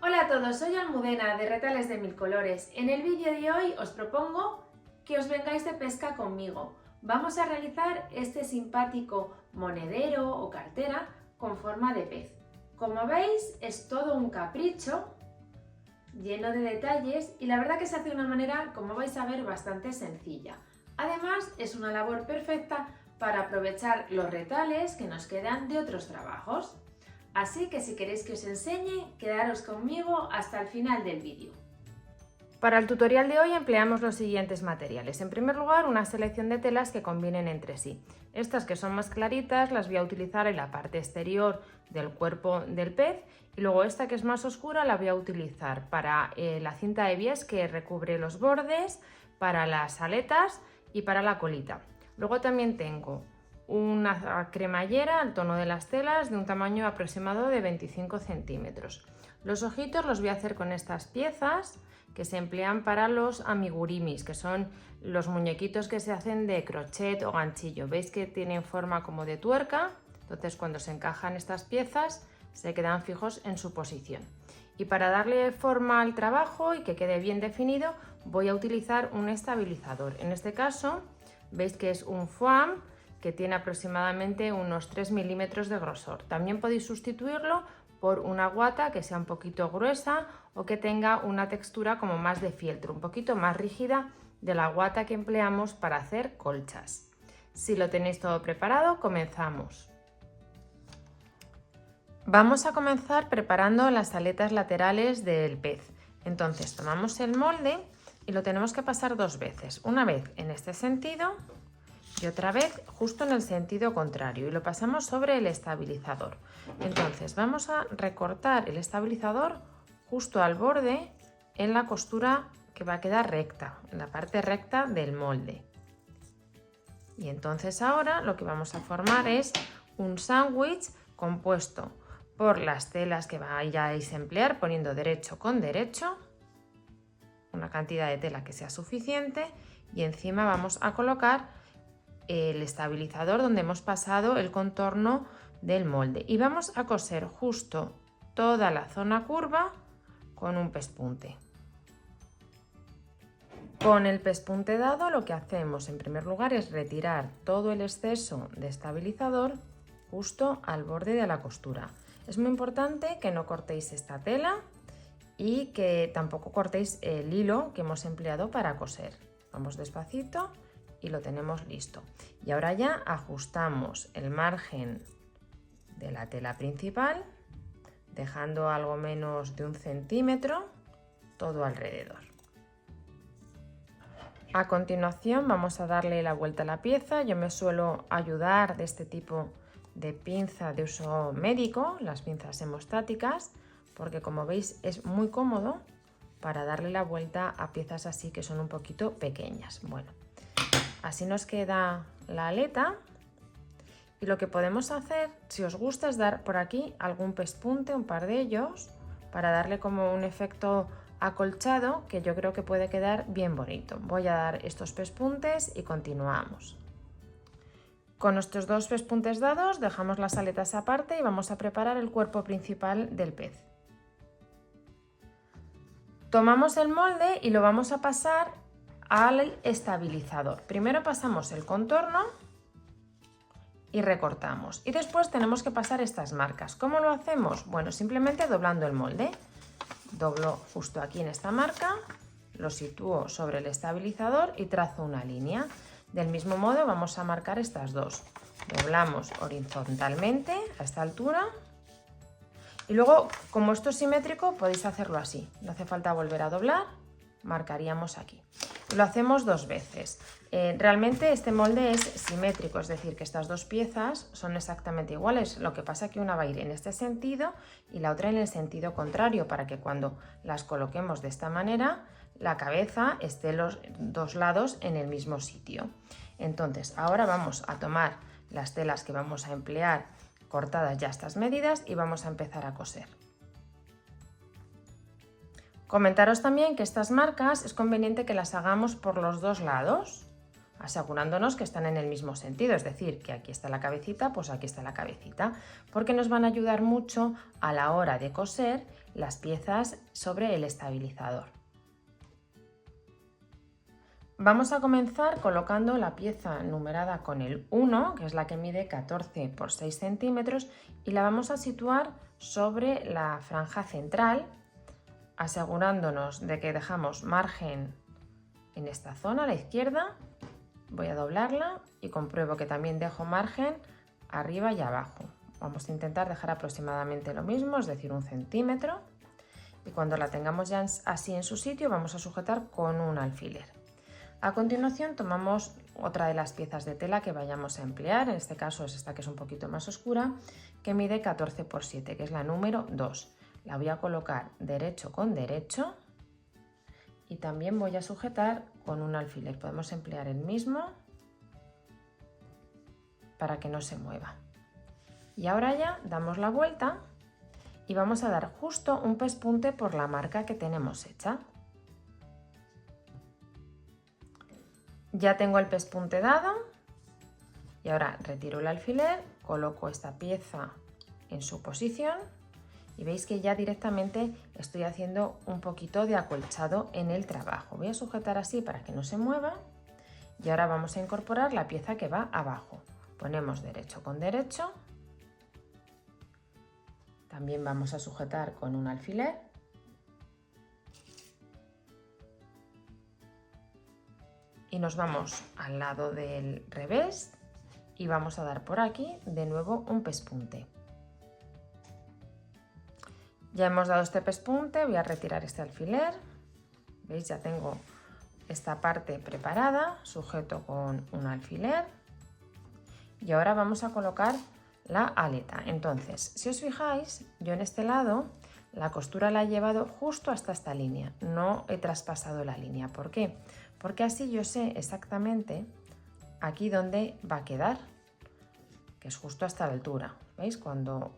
Hola a todos, soy Almudena de Retales de Mil Colores. En el vídeo de hoy os propongo que os vengáis de pesca conmigo. Vamos a realizar este simpático monedero o cartera con forma de pez. Como veis, es todo un capricho lleno de detalles y la verdad que se hace de una manera, como vais a ver, bastante sencilla. Además, es una labor perfecta para aprovechar los retales que nos quedan de otros trabajos. Así que si queréis que os enseñe, quedaros conmigo hasta el final del vídeo. Para el tutorial de hoy empleamos los siguientes materiales. En primer lugar, una selección de telas que combinen entre sí. Estas que son más claritas las voy a utilizar en la parte exterior del cuerpo del pez y luego esta que es más oscura la voy a utilizar para la cinta de bies que recubre los bordes, para las aletas y para la colita. Luego también tengo una cremallera al tono de las telas de un tamaño aproximado de 25 centímetros. Los ojitos los voy a hacer con estas piezas que se emplean para los amigurimis, que son los muñequitos que se hacen de crochet o ganchillo. Veis que tienen forma como de tuerca, entonces cuando se encajan estas piezas se quedan fijos en su posición. Y para darle forma al trabajo y que quede bien definido voy a utilizar un estabilizador. En este caso veis que es un foam que tiene aproximadamente unos 3 milímetros de grosor. También podéis sustituirlo por una guata que sea un poquito gruesa o que tenga una textura como más de fieltro, un poquito más rígida de la guata que empleamos para hacer colchas. Si lo tenéis todo preparado, comenzamos. Vamos a comenzar preparando las aletas laterales del pez. Entonces tomamos el molde y lo tenemos que pasar dos veces. Una vez en este sentido y otra vez justo en el sentido contrario y lo pasamos sobre el estabilizador. Entonces vamos a recortar el estabilizador justo al borde en la costura que va a quedar recta, en la parte recta del molde. Y entonces ahora lo que vamos a formar es un sándwich compuesto por las telas que vayáis a emplear, poniendo derecho con derecho, una cantidad de tela que sea suficiente, y encima vamos a colocar el estabilizador donde hemos pasado el contorno del molde y vamos a coser justo toda la zona curva con un pespunte. Con el pespunte dado lo que hacemos en primer lugar es retirar todo el exceso de estabilizador justo al borde de la costura. Es muy importante que no cortéis esta tela y que tampoco cortéis el hilo que hemos empleado para coser. Vamos despacito y lo tenemos listo. Y ahora ya ajustamos el margen de la tela principal, dejando algo menos de 1 centímetro todo alrededor. A continuación vamos a darle la vuelta a la pieza. Yo me suelo ayudar de este tipo de pinza de uso médico, las pinzas hemostáticas, porque como veis es muy cómodo para darle la vuelta a piezas así que son un poquito pequeñas. Bueno, así nos queda la aleta y lo que podemos hacer, si os gusta, es dar por aquí algún pespunte, un par de ellos, para darle como un efecto acolchado que yo creo que puede quedar bien bonito. Voy a dar estos pespuntes y continuamos. Con nuestros dos pespuntes dados dejamos las aletas aparte y vamos a preparar el cuerpo principal del pez. Tomamos el molde y lo vamos a pasar al estabilizador. Primero pasamos el contorno y recortamos y después tenemos que pasar estas marcas. ¿Cómo lo hacemos? Bueno, simplemente doblando el molde. Doblo justo aquí en esta marca, lo sitúo sobre el estabilizador y trazo una línea. Del mismo modo vamos a marcar estas dos. Doblamos horizontalmente a esta altura y luego, como esto es simétrico, podéis hacerlo así. No hace falta volver a doblar, marcaríamos aquí. Lo hacemos dos veces. Realmente este molde es simétrico, es decir, que estas dos piezas son exactamente iguales. Lo que pasa es que una va a ir en este sentido y la otra en el sentido contrario, para que cuando las coloquemos de esta manera, la cabeza esté los dos lados en el mismo sitio. Entonces, ahora vamos a tomar las telas que vamos a emplear cortadas ya estas medidas y vamos a empezar a coser. Comentaros también que estas marcas es conveniente que las hagamos por los dos lados, asegurándonos que están en el mismo sentido, es decir, que aquí está la cabecita, pues aquí está la cabecita, porque nos van a ayudar mucho a la hora de coser las piezas sobre el estabilizador. Vamos a comenzar colocando la pieza numerada con el 1, que es la que mide 14 por 6 centímetros, y la vamos a situar sobre la franja central, asegurándonos de que dejamos margen en esta zona a la izquierda. Voy a doblarla y compruebo que también dejo margen arriba y abajo. Vamos a intentar dejar aproximadamente lo mismo, es decir, 1 centímetro. Y cuando la tengamos ya así en su sitio, vamos a sujetar con un alfiler. A continuación tomamos otra de las piezas de tela que vayamos a emplear, en este caso es esta que es un poquito más oscura, que mide 14 por 7, que es la número 2. La voy a colocar derecho con derecho y también voy a sujetar con un alfiler. Podemos emplear el mismo para que no se mueva. Y ahora ya damos la vuelta y vamos a dar justo un pespunte por la marca que tenemos hecha. Ya tengo el pespunte dado y ahora retiro el alfiler, coloco esta pieza en su posición y veis que ya directamente estoy haciendo un poquito de acolchado en el trabajo. Voy a sujetar así para que no se mueva y ahora vamos a incorporar la pieza que va abajo. Ponemos derecho con derecho, también vamos a sujetar con un alfiler y nos vamos al lado del revés y vamos a dar por aquí de nuevo un pespunte. Ya hemos dado este pespunte, voy a retirar este alfiler. ¿Veis? Ya tengo esta parte preparada, sujeto con un alfiler y ahora vamos a colocar la aleta. Entonces, si os fijáis, yo en este lado la costura la he llevado justo hasta esta línea, no he traspasado la línea. ¿Por qué? Porque así yo sé exactamente aquí dónde va a quedar, que es justo hasta la altura. ¿Veis? Cuando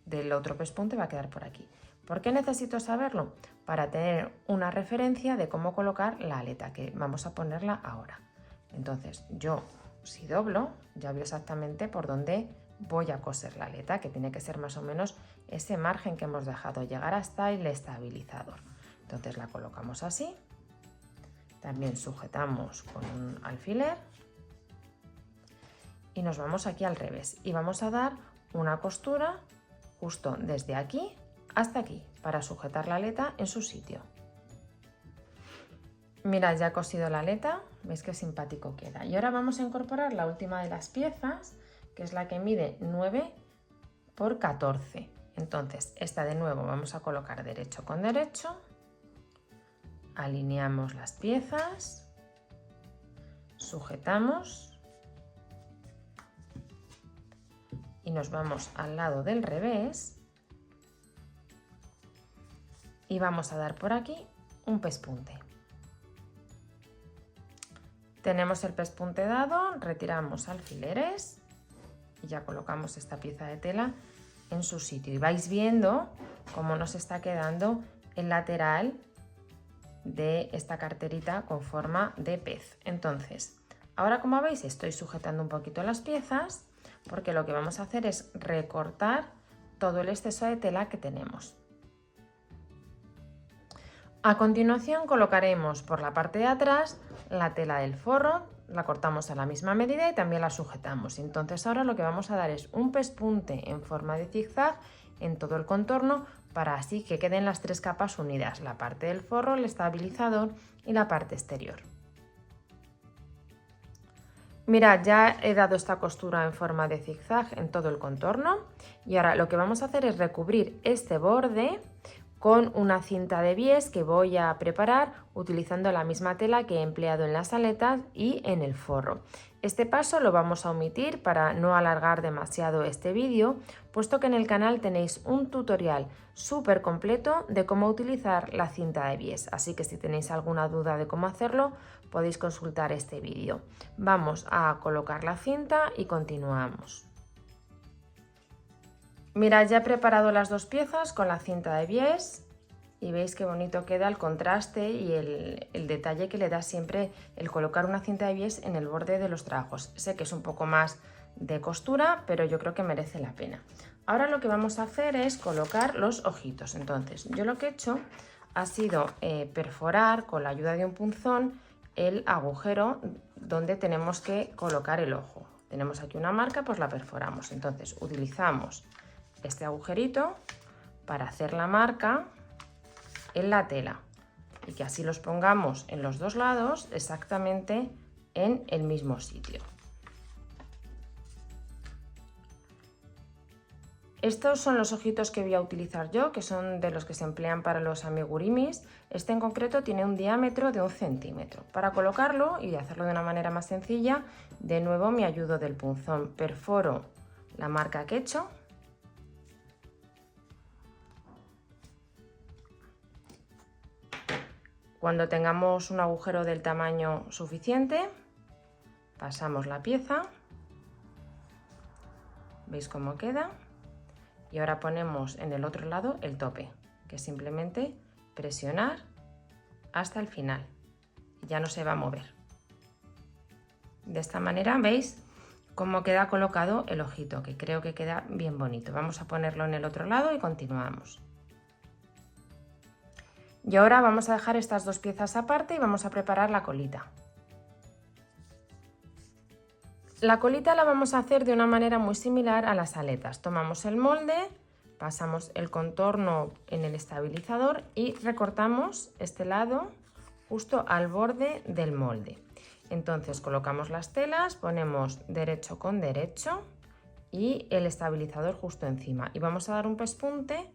del otro pespunte va a quedar por aquí. ¿Por qué necesito saberlo? Para tener una referencia de cómo colocar la aleta, que vamos a ponerla ahora. Entonces yo, si doblo, ya veo exactamente por dónde voy a coser la aleta, que tiene que ser más o menos ese margen que hemos dejado, llegar hasta el estabilizador. Entonces la colocamos así. También sujetamos con un alfiler y nos vamos aquí al revés y vamos a dar una costura justo desde aquí hasta aquí para sujetar la aleta en su sitio. Mirad, ya he cosido la aleta, veis qué simpático queda. Y ahora vamos a incorporar la última de las piezas, que es la que mide 9 por 14. Entonces esta de nuevo vamos a colocar derecho con derecho. Alineamos las piezas, sujetamos y nos vamos al lado del revés y vamos a dar por aquí un pespunte. Tenemos el pespunte dado, retiramos alfileres y ya colocamos esta pieza de tela en su sitio y vais viendo cómo nos está quedando el lateral de esta carterita con forma de pez. Entonces, ahora como veis estoy sujetando un poquito las piezas porque lo que vamos a hacer es recortar todo el exceso de tela que tenemos. A continuación colocaremos por la parte de atrás la tela del forro, la cortamos a la misma medida y también la sujetamos. Entonces ahora lo que vamos a dar es un pespunte en forma de zigzag en todo el contorno para así que queden las tres capas unidas, la parte del forro, el estabilizador y la parte exterior. Mirad, ya he dado esta costura en forma de zigzag en todo el contorno y ahora lo que vamos a hacer es recubrir este borde con una cinta de bies que voy a preparar utilizando la misma tela que he empleado en las aletas y en el forro. Este paso lo vamos a omitir para no alargar demasiado este vídeo, puesto que en el canal tenéis un tutorial súper completo de cómo utilizar la cinta de bies, así que si tenéis alguna duda de cómo hacerlo podéis consultar este vídeo. Vamos a colocar la cinta y continuamos. Mirad, ya he preparado las dos piezas con la cinta de bies y veis qué bonito queda el contraste y el detalle que le da siempre el colocar una cinta de bies en el borde de los trabajos. Sé que es un poco más de costura, pero yo creo que merece la pena. Ahora lo que vamos a hacer es colocar los ojitos. Entonces, yo lo que he hecho ha sido perforar con la ayuda de un punzón el agujero donde tenemos que colocar el ojo. Tenemos aquí una marca, pues la perforamos. Entonces, utilizamos este agujerito para hacer la marca en la tela y que así los pongamos en los dos lados exactamente en el mismo sitio. Estos son los ojitos que voy a utilizar yo, que son de los que se emplean para los amigurimis. Este en concreto tiene un diámetro de 1 centímetro. Para colocarlo y hacerlo de una manera más sencilla, de nuevo me ayudo del punzón, perforo la marca que he hecho. Cuando tengamos un agujero del tamaño suficiente, pasamos la pieza. ¿Veis cómo queda? Y ahora ponemos en el otro lado el tope, que es simplemente presionar hasta el final. Ya no se va a mover. De esta manera veis cómo queda colocado el ojito, que creo que queda bien bonito. Vamos a ponerlo en el otro lado y continuamos. Y ahora vamos a dejar estas dos piezas aparte y vamos a preparar la colita. La colita la vamos a hacer de una manera muy similar a las aletas. Tomamos el molde, pasamos el contorno en el estabilizador y recortamos este lado justo al borde del molde. Entonces colocamos las telas, ponemos derecho con derecho y el estabilizador justo encima. Y vamos a dar un pespunte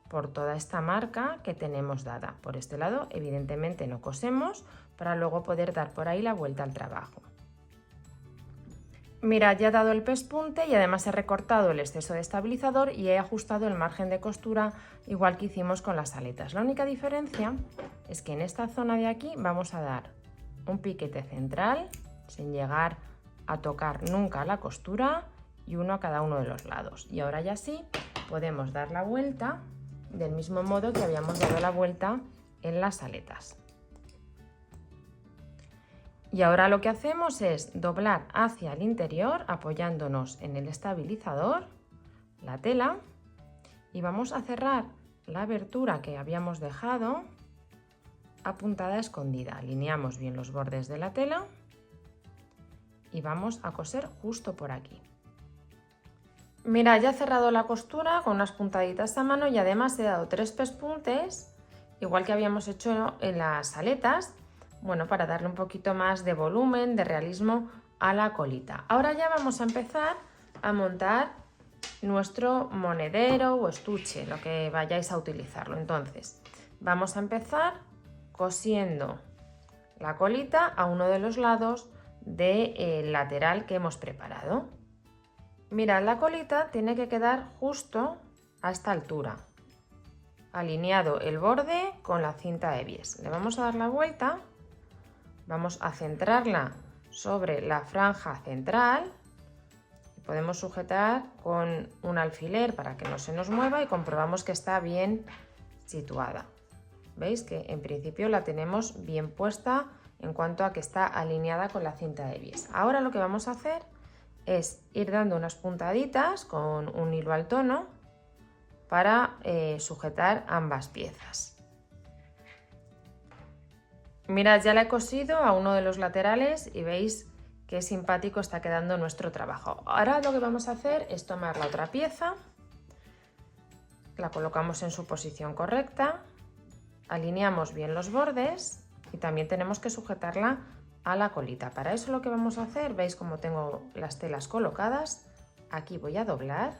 por toda esta marca que tenemos dada. Por este lado, evidentemente no cosemos para luego poder dar por ahí la vuelta al trabajo. Mirad, ya he dado el pespunte y además he recortado el exceso de estabilizador y he ajustado el margen de costura igual que hicimos con las aletas. La única diferencia es que en esta zona de aquí vamos a dar un piquete central sin llegar a tocar nunca la costura y uno a cada uno de los lados. Y ahora ya sí podemos dar la vuelta del mismo modo que habíamos dado la vuelta en las aletas. Y ahora lo que hacemos es doblar hacia el interior apoyándonos en el estabilizador, la tela, y vamos a cerrar la abertura que habíamos dejado a puntada escondida. Alineamos bien los bordes de la tela y vamos a coser justo por aquí. Mira, ya he cerrado la costura con unas puntaditas a mano y además he dado 3 pespuntes, igual que habíamos hecho en las aletas, bueno, para darle un poquito más de volumen, de realismo a la colita. Ahora ya vamos a empezar a montar nuestro monedero o estuche, lo que vayáis a utilizarlo. Entonces, vamos a empezar cosiendo la colita a uno de los lados del lateral que hemos preparado. Mirad, la colita tiene que quedar justo a esta altura, alineado el borde con la cinta de bies. Le vamos a dar la vuelta, vamos a centrarla sobre la franja central y podemos sujetar con un alfiler para que no se nos mueva y comprobamos que está bien situada. ¿Veis que en principio la tenemos bien puesta en cuanto a que está alineada con la cinta de bies? Ahora lo que vamos a hacer es ir dando unas puntaditas con un hilo al tono para sujetar ambas piezas. Mirad, ya la he cosido a uno de los laterales y veis qué simpático está quedando nuestro trabajo. Ahora lo que vamos a hacer es tomar la otra pieza, la colocamos en su posición correcta, alineamos bien los bordes y también tenemos que sujetarla a la colita. Para eso lo que vamos a hacer, veis cómo tengo las telas colocadas, aquí voy a doblar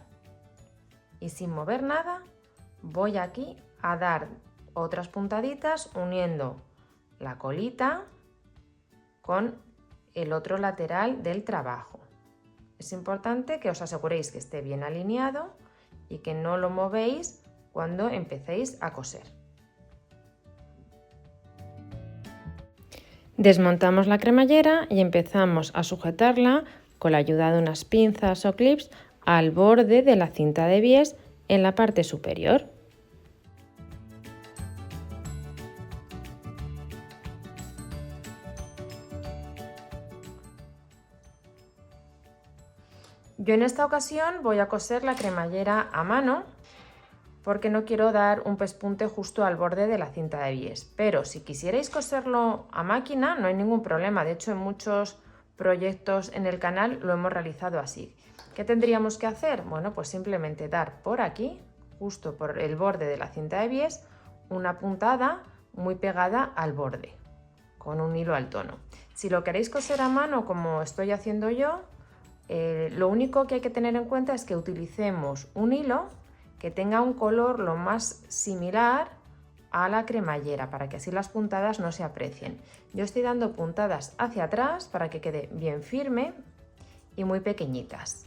y sin mover nada voy aquí a dar otras puntaditas uniendo la colita con el otro lateral del trabajo. Es importante que os aseguréis que esté bien alineado y que no lo movéis cuando empecéis a coser. Desmontamos la cremallera y empezamos a sujetarla con la ayuda de unas pinzas o clips al borde de la cinta de bies en la parte superior. Yo en esta ocasión voy a coser la cremallera a mano porque no quiero dar un pespunte justo al borde de la cinta de bies. Pero si quisierais coserlo a máquina no hay ningún problema. De hecho, en muchos proyectos en el canal lo hemos realizado así. ¿Qué tendríamos que hacer? Bueno, pues simplemente dar por aquí, justo por el borde de la cinta de bies, una puntada muy pegada al borde, con un hilo al tono. Si lo queréis coser a mano como estoy haciendo yo, lo único que hay que tener en cuenta es que utilicemos un hilo que tenga un color lo más similar a la cremallera, para que así las puntadas no se aprecien. Yo estoy dando puntadas hacia atrás para que quede bien firme y muy pequeñitas.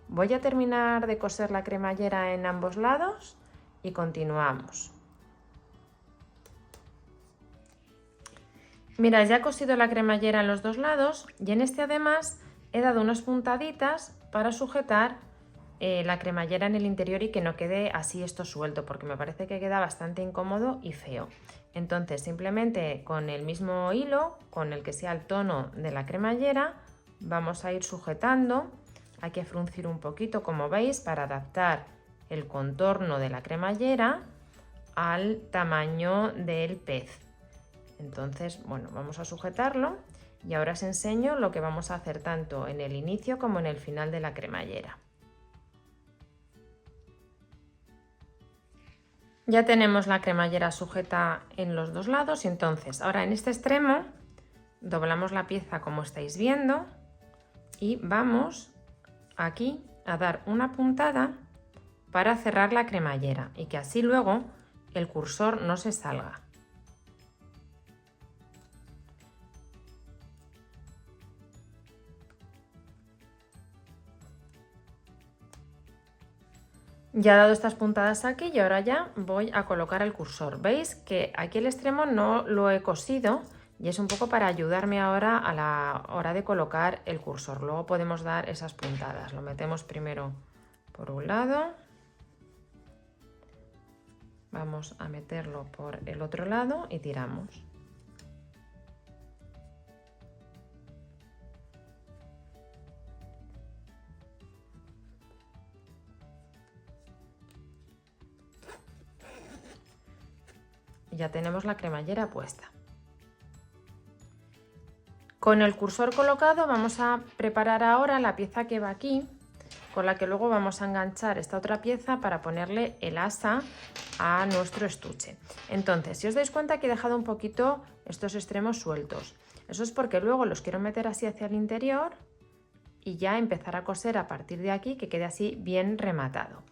Voy a terminar de coser la cremallera en ambos lados y continuamos. Mira, ya he cosido la cremallera en los dos lados y en este además he dado unas puntaditas para sujetar la cremallera en el interior y que no quede así esto suelto, porque me parece que queda bastante incómodo y feo. Entonces simplemente con el mismo hilo, con el que sea el tono de la cremallera, vamos a ir sujetando. Hay que fruncir un poquito, como veis, para adaptar el contorno de la cremallera al tamaño del pez. Entonces, bueno, vamos a sujetarlo y ahora os enseño lo que vamos a hacer tanto en el inicio como en el final de la cremallera. Ya tenemos la cremallera sujeta en los dos lados y entonces ahora en este extremo doblamos la pieza como estáis viendo y vamos aquí a dar una puntada para cerrar la cremallera y que así luego el cursor no se salga. Ya he dado estas puntadas aquí y ahora ya voy a colocar el cursor. ¿Veis que aquí el extremo no lo he cosido? Y es un poco para ayudarme ahora a la hora de colocar el cursor. Luego podemos dar esas puntadas. Lo metemos primero por un lado. Vamos a meterlo por el otro lado y tiramos. Ya tenemos la cremallera puesta. Con el cursor colocado vamos a preparar ahora la pieza que va aquí, con la que luego vamos a enganchar esta otra pieza para ponerle el asa a nuestro estuche. Entonces, si os dais cuenta que he dejado un poquito estos extremos sueltos, eso es porque luego los quiero meter así hacia el interior y ya empezar a coser a partir de aquí, que quede así bien rematado.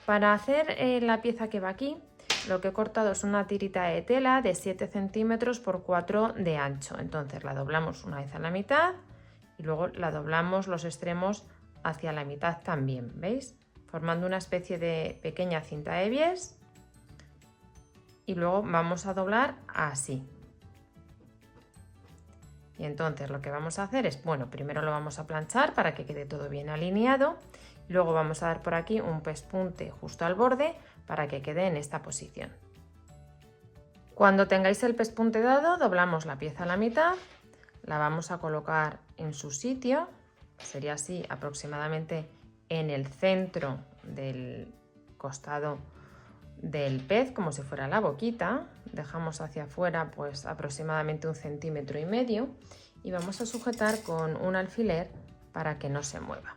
Para hacer la pieza que va aquí, lo que he cortado es una tirita de tela de 7 centímetros por 4 de ancho. Entonces la doblamos una vez a la mitad y luego la doblamos los extremos hacia la mitad también, ¿veis? Formando una especie de pequeña cinta de bies y luego vamos a doblar así. Y entonces lo que vamos a hacer es, bueno, primero lo vamos a planchar para que quede todo bien alineado. Luego vamos a dar por aquí un pespunte justo al borde para que quede en esta posición. Cuando tengáis el pespunte dado, doblamos la pieza a la mitad, la vamos a colocar en su sitio, sería así aproximadamente en el centro del costado del pez, como si fuera la boquita. Dejamos hacia afuera pues aproximadamente 1,5 centímetros y vamos a sujetar con un alfiler para que no se mueva.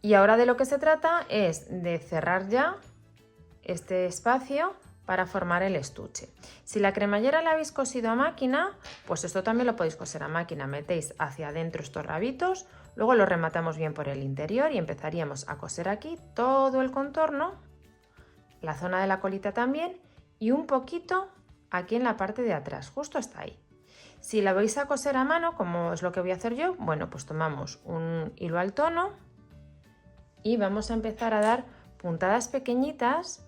Y ahora de lo que se trata es de cerrar ya este espacio para formar el estuche. Si la cremallera la habéis cosido a máquina, pues esto también lo podéis coser a máquina. Metéis hacia adentro estos rabitos, luego lo rematamos bien por el interior y empezaríamos a coser aquí todo el contorno, la zona de la colita también y un poquito aquí en la parte de atrás, justo hasta ahí. Si la vais a coser a mano, como es lo que voy a hacer yo, bueno, pues tomamos un hilo al tono y vamos a empezar a dar puntadas pequeñitas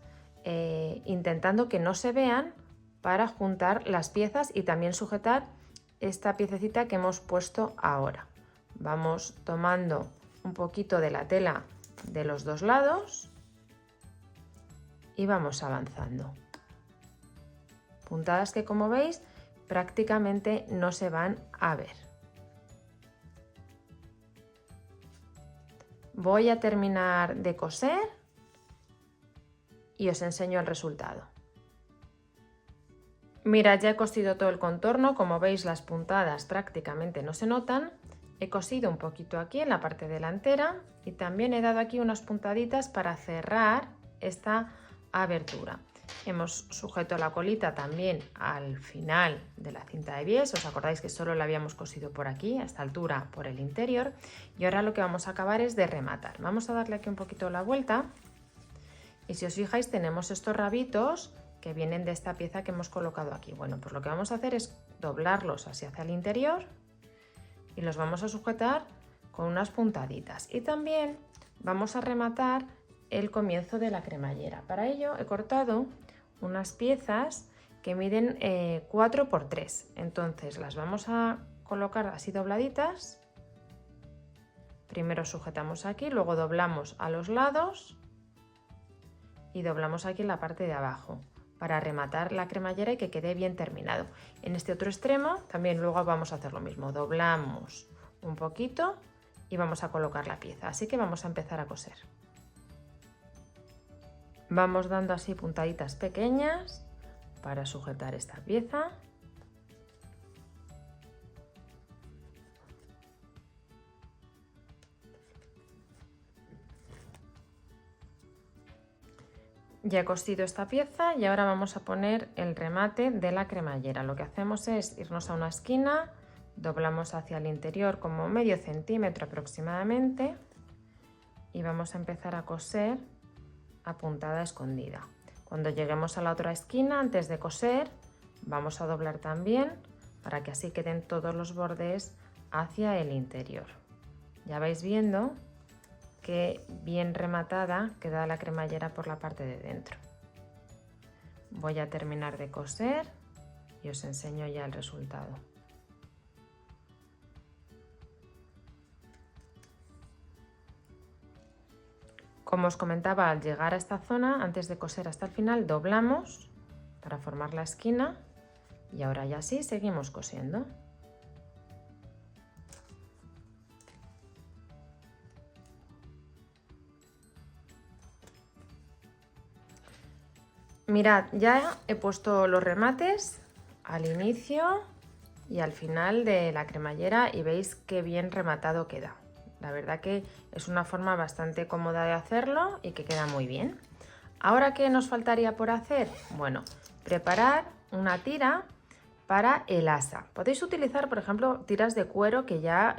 intentando que no se vean para juntar las piezas y también sujetar esta piececita que hemos puesto ahora. Vamos tomando un poquito de la tela de los dos lados y vamos avanzando. Puntadas que, como veis, prácticamente no se van a ver. Voy a terminar de coser y os enseño el resultado. Mirad, ya he cosido todo el contorno, como veis las puntadas prácticamente no se notan. He cosido un poquito aquí en la parte delantera y también he dado aquí unas puntaditas para cerrar esta abertura. Hemos sujeto la colita también al final de la cinta de bies. Os acordáis que solo la habíamos cosido por aquí, a esta altura, por el interior. Y ahora lo que vamos a acabar es de rematar. Vamos a darle aquí un poquito la vuelta. Y si os fijáis, tenemos estos rabitos que vienen de esta pieza que hemos colocado aquí. Bueno, pues lo que vamos a hacer es doblarlos así hacia el interior y los vamos a sujetar con unas puntaditas. Y también vamos a rematar el comienzo de la cremallera. Para ello he cortado unas piezas que miden 4 por 3. Entonces las vamos a colocar así dobladitas. Primero sujetamos aquí, luego doblamos a los lados y doblamos aquí en la parte de abajo para rematar la cremallera y que quede bien terminado. En este otro extremo también luego vamos a hacer lo mismo, doblamos un poquito y vamos a colocar la pieza, así que vamos a empezar a coser. Vamos dando así puntaditas pequeñas para sujetar esta pieza. Ya he cosido esta pieza y ahora vamos a poner el remate de la cremallera. Lo que hacemos es irnos a una esquina, doblamos hacia el interior como medio centímetro aproximadamente y vamos a empezar a coser a puntada escondida. Cuando lleguemos a la otra esquina, antes de coser, vamos a doblar también para que así queden todos los bordes hacia el interior. Ya vais viendo que bien rematada queda la cremallera por la parte de dentro. Voy a terminar de coser y os enseño ya el resultado. Como os comentaba, al llegar a esta zona, antes de coser hasta el final, doblamos para formar la esquina y ahora ya sí seguimos cosiendo. Mirad, ya he puesto los remates al inicio y al final de la cremallera y veis qué bien rematado queda. La verdad que es una forma bastante cómoda de hacerlo y que queda muy bien. Ahora, ¿qué nos faltaría por hacer? Bueno, preparar una tira para el asa. Podéis utilizar, por ejemplo, tiras de cuero que ya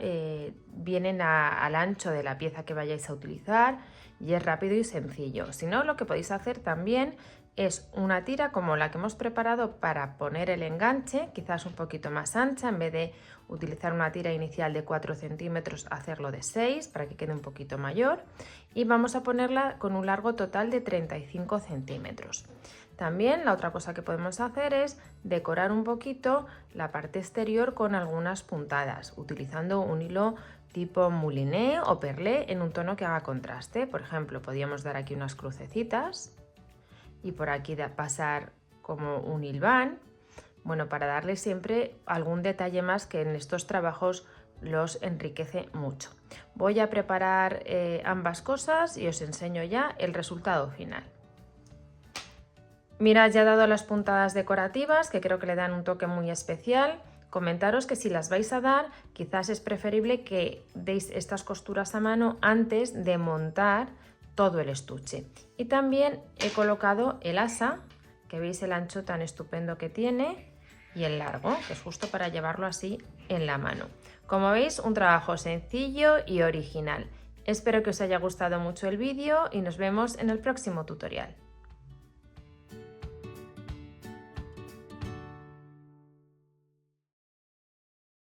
vienen al ancho de la pieza que vayáis a utilizar y es rápido y sencillo. Si no, lo que podéis hacer también es una tira como la que hemos preparado para poner el enganche, quizás un poquito más ancha, en vez de utilizar una tira inicial de 4 centímetros, hacerlo de 6 para que quede un poquito mayor y vamos a ponerla con un largo total de 35 centímetros. También la otra cosa que podemos hacer es decorar un poquito la parte exterior con algunas puntadas, utilizando un hilo tipo mouliné o perlé en un tono que haga contraste. Por ejemplo, podríamos dar aquí unas crucecitas y por aquí pasar como un hilván, bueno, para darle siempre algún detalle más que en estos trabajos los enriquece mucho. Voy a preparar ambas cosas y os enseño ya el resultado final. Mirad, ya he dado las puntadas decorativas que creo que le dan un toque muy especial. Comentaros que si las vais a dar, quizás es preferible que deis estas costuras a mano antes de montar todo el estuche. Y también he colocado el asa, que veis el ancho tan estupendo que tiene, y el largo, que es justo para llevarlo así en la mano. Como veis, un trabajo sencillo y original. Espero que os haya gustado mucho el vídeo y nos vemos en el próximo tutorial.